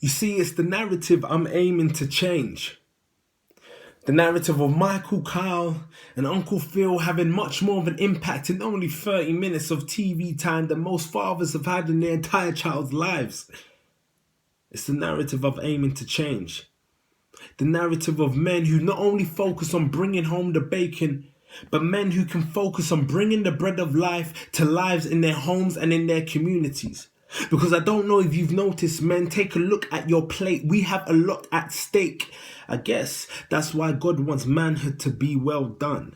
You see, it's the narrative I'm aiming to change. The narrative of Michael, Kyle, and Uncle Phil having much more of an impact in only 30 minutes of TV time than most fathers have had in their entire child's lives. It's the narrative I'm aiming to change. The narrative of men who not only focus on bringing home the bacon, but men who can focus on bringing the bread of life to lives in their homes and in their communities. Because I don't know if you've noticed, men, take a look at your plate. We have a lot at stake. I guess that's why God wants manhood to be well done.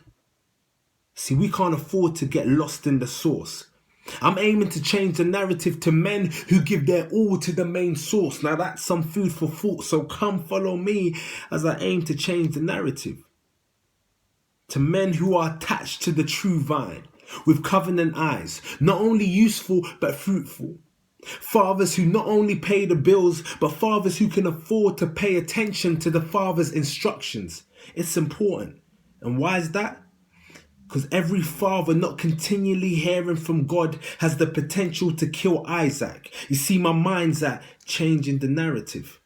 See, we can't afford to get lost in the sauce. I'm aiming to change the narrative to men who give their all to the main source. Now that's some food for thought, so come follow me as I aim to change the narrative. To men who are attached to the true vine, with covenant eyes, not only useful but fruitful. Fathers who not only pay the bills, but fathers who can afford to pay attention to the father's instructions. It's important. And why is that? Because every father not continually hearing from God has the potential to kill Isaac. You see, my mind's at changing the narrative.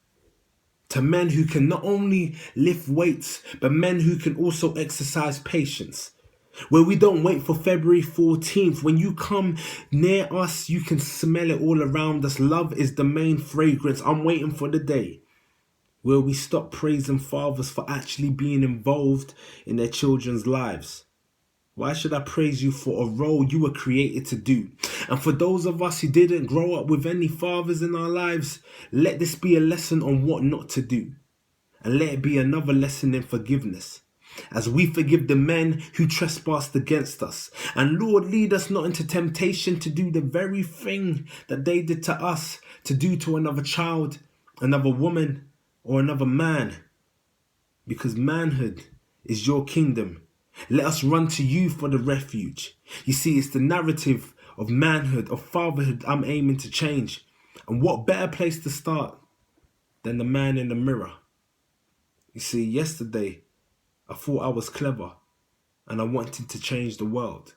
To men who can not only lift weights, but men who can also exercise patience. Where we don't wait for February 14th. When you come near us, you can smell it all around us. Love is the main fragrance. I'm waiting for the day where we stop praising fathers for actually being involved in their children's lives. Why should I praise you for a role you were created to do? And for those of us who didn't grow up with any fathers in our lives, let this be a lesson on what not to do. And let it be another lesson in forgiveness, as we forgive the men who trespassed against us. And Lord, lead us not into temptation to do the very thing that they did to us, to do to another child, another woman, or another man. Because manhood is your kingdom. Let us run to you for the refuge. You see, it's the narrative of manhood, of fatherhood I'm aiming to change. And what better place to start than the man in the mirror? You see, yesterday, I thought I was clever and I wanted to change the world.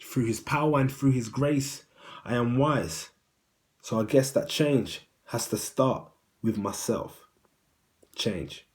Through his power and through his grace, I am wise. So I guess that change has to start with myself. Change.